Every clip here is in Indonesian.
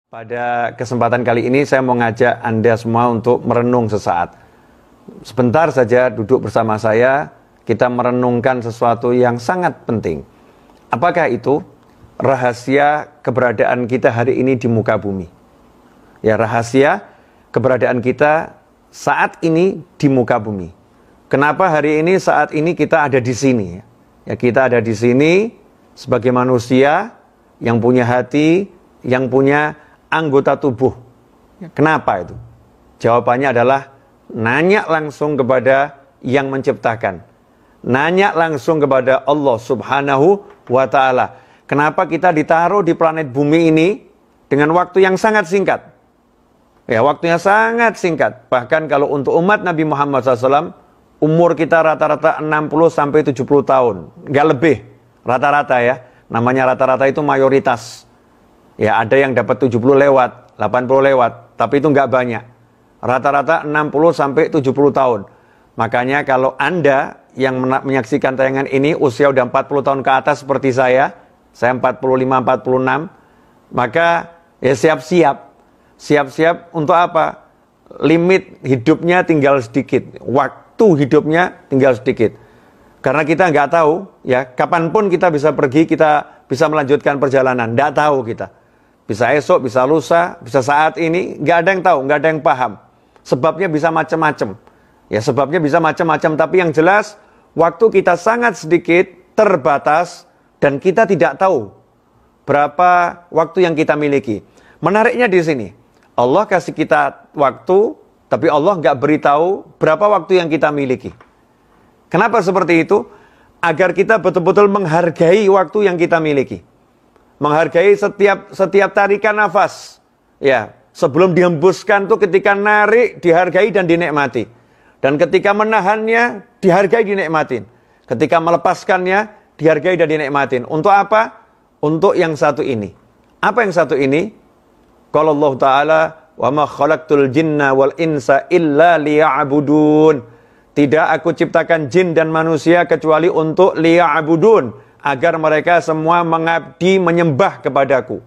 Pada kesempatan kali ini saya mau ngajak Anda semua untuk merenung sesaat. Sebentar saja duduk bersama saya, kita merenungkan sesuatu yang sangat penting. Apakah itu? Rahasia keberadaan kita hari ini di muka bumi. Ya, rahasia keberadaan kita saat ini di muka bumi. Kenapa hari ini saat ini kita ada di sini? Ya, kita ada di sini sebagai manusia yang punya hati, yang punya anggota tubuh. Kenapa itu? Jawabannya adalah nanya langsung kepada yang menciptakan. Nanya langsung kepada Allah Subhanahu wa Ta'ala. Kenapa kita ditaruh di planet bumi ini dengan waktu yang sangat singkat? Ya, waktunya sangat singkat. Bahkan kalau untuk umat Nabi Muhammad SAW, umur kita rata-rata 60-70 tahun. Nggak lebih. Rata-rata ya. Namanya rata-rata itu mayoritas. Ya, ada yang dapat 70 lewat, 80 lewat, tapi itu nggak banyak. Rata-rata 60-70 tahun. Makanya kalau Anda yang menyaksikan tayangan ini usia udah 40 tahun ke atas seperti saya 45-46, maka ya siap-siap. Siap-siap untuk apa? Limit hidupnya tinggal sedikit. Waktu hidupnya tinggal sedikit. Karena kita nggak tahu, ya kapanpun kita bisa pergi, kita bisa melanjutkan perjalanan. Nggak tahu kita. Bisa esok, bisa lusa, bisa saat ini, nggak ada yang tahu, nggak ada yang paham. Sebabnya bisa macam-macam. Ya, sebabnya bisa macam-macam, tapi yang jelas, waktu kita sangat sedikit, terbatas, dan kita tidak tahu berapa waktu yang kita miliki. Menariknya di sini, Allah kasih kita waktu, tapi Allah nggak beritahu berapa waktu yang kita miliki. Kenapa seperti itu? Agar kita betul-betul menghargai waktu yang kita miliki. Menghargai setiap tarikan nafas. Ya, sebelum dihembuskan tuh ketika narik dihargai dan dinikmati. Dan ketika menahannya dihargai dinikmatin. Ketika melepaskannya dihargai dan dinikmatin. Untuk apa? Untuk yang satu ini. Apa yang satu ini? Qala Allah Ta'ala, "Wa ma khalaqtul jinna wal insa illa liya'budun." Tidak aku ciptakan jin dan manusia kecuali untuk liya'budun. Agar mereka semua mengabdi, menyembah kepadaku.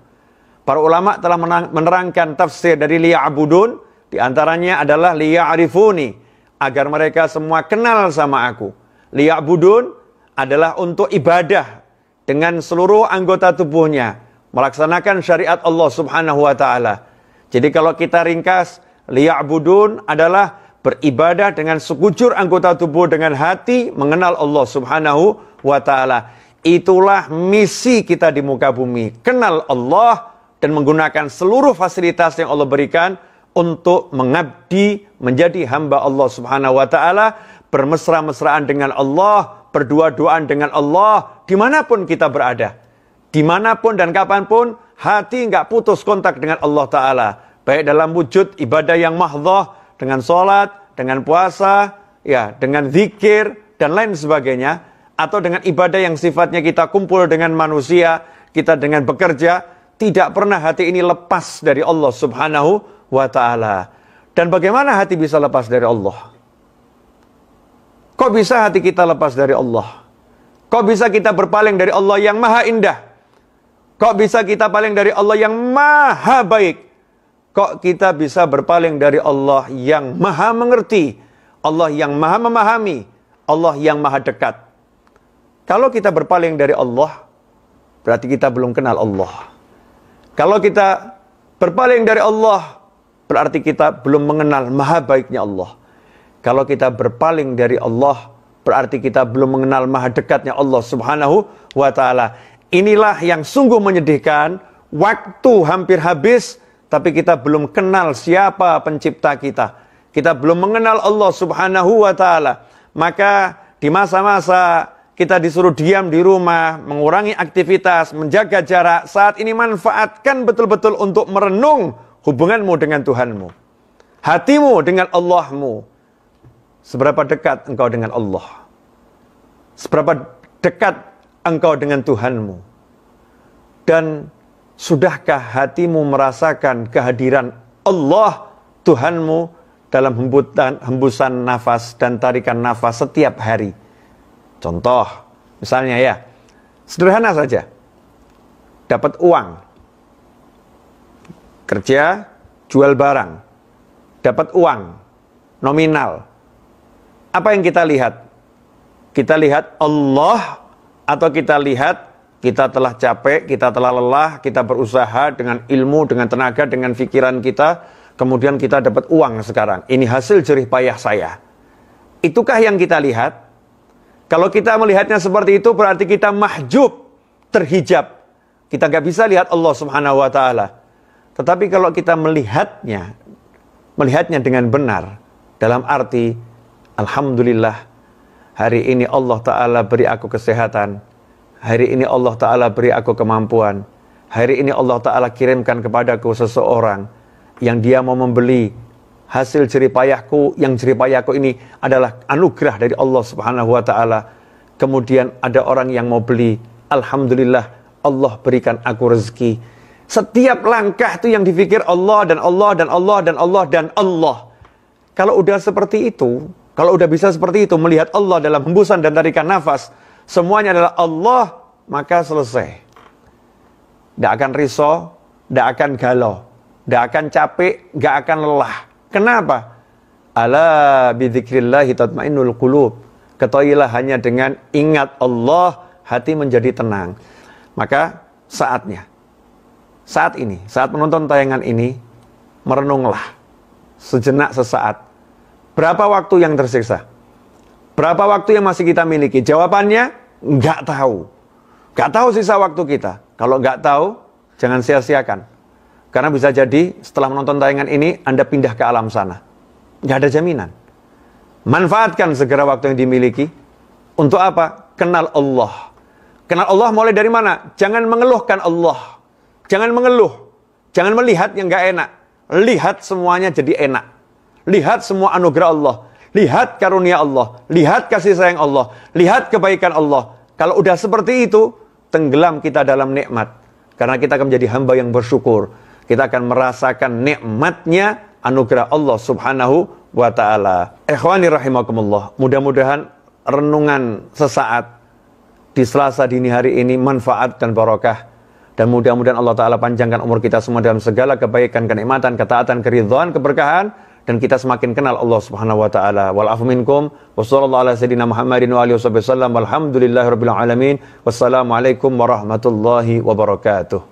Para ulama telah menerangkan tafsir dari liya'budun, di antaranya adalah liya'rifuni, agar mereka semua kenal sama aku. Liya'budun adalah untuk ibadah dengan seluruh anggota tubuhnya, melaksanakan syariat Allah Subhanahu wa Ta'ala. Jadi kalau kita ringkas, liya'budun adalah beribadah dengan sekujur anggota tubuh, dengan hati mengenal Allah Subhanahu wa Ta'ala. Itulah misi kita di muka bumi. Kenal Allah dan menggunakan seluruh fasilitas yang Allah berikan untuk mengabdi, menjadi hamba Allah Subhanahu wa Ta'ala, bermesra-mesraan dengan Allah, berdua-duaan dengan Allah, dimanapun kita berada. Dimanapun dan kapanpun, hati nggak putus kontak dengan Allah Ta'ala. Baik dalam wujud ibadah yang mahdhah, dengan sholat, dengan puasa, ya, dengan zikir, dan lain sebagainya. Atau dengan ibadah yang sifatnya kita kumpul dengan manusia, kita dengan bekerja, tidak pernah hati ini lepas dari Allah Subhanahu wa Ta'ala. Dan bagaimana hati bisa lepas dari Allah? Kok bisa hati kita lepas dari Allah? Kok bisa kita berpaling dari Allah yang maha indah? Kok bisa kita paling dari Allah yang maha baik? Kok kita bisa berpaling dari Allah yang maha mengerti? Allah yang maha memahami? Allah yang maha dekat? Kalau kita berpaling dari Allah, berarti kita belum kenal Allah. Kalau kita berpaling dari Allah, berarti kita belum mengenal maha baiknya Allah. Kalau kita berpaling dari Allah, berarti kita belum mengenal maha dekatnya Allah Subhanahu wa Ta'ala. Inilah yang sungguh menyedihkan. Waktu hampir habis, tapi kita belum kenal siapa pencipta kita. Kita belum mengenal Allah Subhanahu wa Ta'ala. Maka di masa-masa kita disuruh diam di rumah, mengurangi aktivitas, menjaga jarak. Saat ini manfaatkan betul-betul untuk merenung hubunganmu dengan Tuhanmu. Hatimu dengan Allahmu. Seberapa dekat engkau dengan Allah? Seberapa dekat engkau dengan Tuhanmu? Dan sudahkah hatimu merasakan kehadiran Allah, Tuhanmu, dalam hembusan nafas dan tarikan nafas setiap hari? Contoh, misalnya ya, sederhana saja. Dapat uang. Kerja, jual barang, dapat uang, nominal. Apa yang kita lihat? Kita lihat Allah, atau kita lihat kita telah capek, kita telah lelah, kita berusaha dengan ilmu, dengan tenaga, dengan pikiran kita, kemudian kita dapat uang sekarang. Ini hasil jerih payah saya. Itukah yang kita lihat? Kalau kita melihatnya seperti itu, berarti kita mahjub, terhijab. Kita nggak bisa lihat Allah Subhanahu wa Ta'ala. Tetapi kalau kita melihatnya dengan benar, dalam arti, alhamdulillah, hari ini Allah Ta'ala beri aku kesehatan. Hari ini Allah Ta'ala beri aku kemampuan. Hari ini Allah Ta'ala kirimkan kepadaku seseorang yang dia mau membeli hasil jerih payahku, yang jerih payahku ini adalah anugerah dari Allah Subhanahu wa Ta'ala. Kemudian ada orang yang mau beli, alhamdulillah Allah berikan aku rezeki. Setiap langkah itu yang dipikir Allah dan Allah dan Allah dan Allah dan Allah. Kalau udah seperti itu, kalau udah bisa seperti itu, melihat Allah dalam hembusan dan tarikan nafas, semuanya adalah Allah, maka selesai. Tidak akan risau, tidak akan galau, tidak akan capek, tidak akan lelah. Kenapa? Ala bidzikrillahi tatmainnul qulub. Ketahuilah hanya dengan ingat Allah, hati menjadi tenang. Maka saatnya, saat ini, saat menonton tayangan ini, merenunglah sejenak sesaat. Berapa waktu yang tersiksa? Berapa waktu yang masih kita miliki? Jawabannya, nggak tahu. Nggak tahu sisa waktu kita. Kalau nggak tahu, jangan sia-siakan. Karena bisa jadi setelah menonton tayangan ini, Anda pindah ke alam sana. Nggak ada jaminan. Manfaatkan segera waktu yang dimiliki. Untuk apa? Kenal Allah. Kenal Allah mulai dari mana? Jangan mengeluhkan Allah. Jangan mengeluh. Jangan melihat yang nggak enak. Lihat semuanya jadi enak. Lihat semua anugerah Allah. Lihat karunia Allah. Lihat kasih sayang Allah. Lihat kebaikan Allah. Kalau udah seperti itu, tenggelam kita dalam nikmat. Karena kita akan menjadi hamba yang bersyukur. Kita akan merasakan nikmatnya anugerah Allah Subhanahu wa Ta'ala. Ikhwani rahimakumullah. Mudah-mudahan renungan sesaat di Selasa dini hari ini manfaat dan barokah. Dan mudah-mudahan Allah Ta'ala panjangkan umur kita semua dalam segala kebaikan, kenikmatan, ketaatan, keridhaan, keberkahan. Dan kita semakin kenal Allah Subhanahu wa Ta'ala. Wal'afu minkum. Wassallallahu ala sayyidina Muhammadin wa alihi wasallam. Walhamdulillahi rabbil alamin. Wassalamualaikum warahmatullahi wabarakatuh.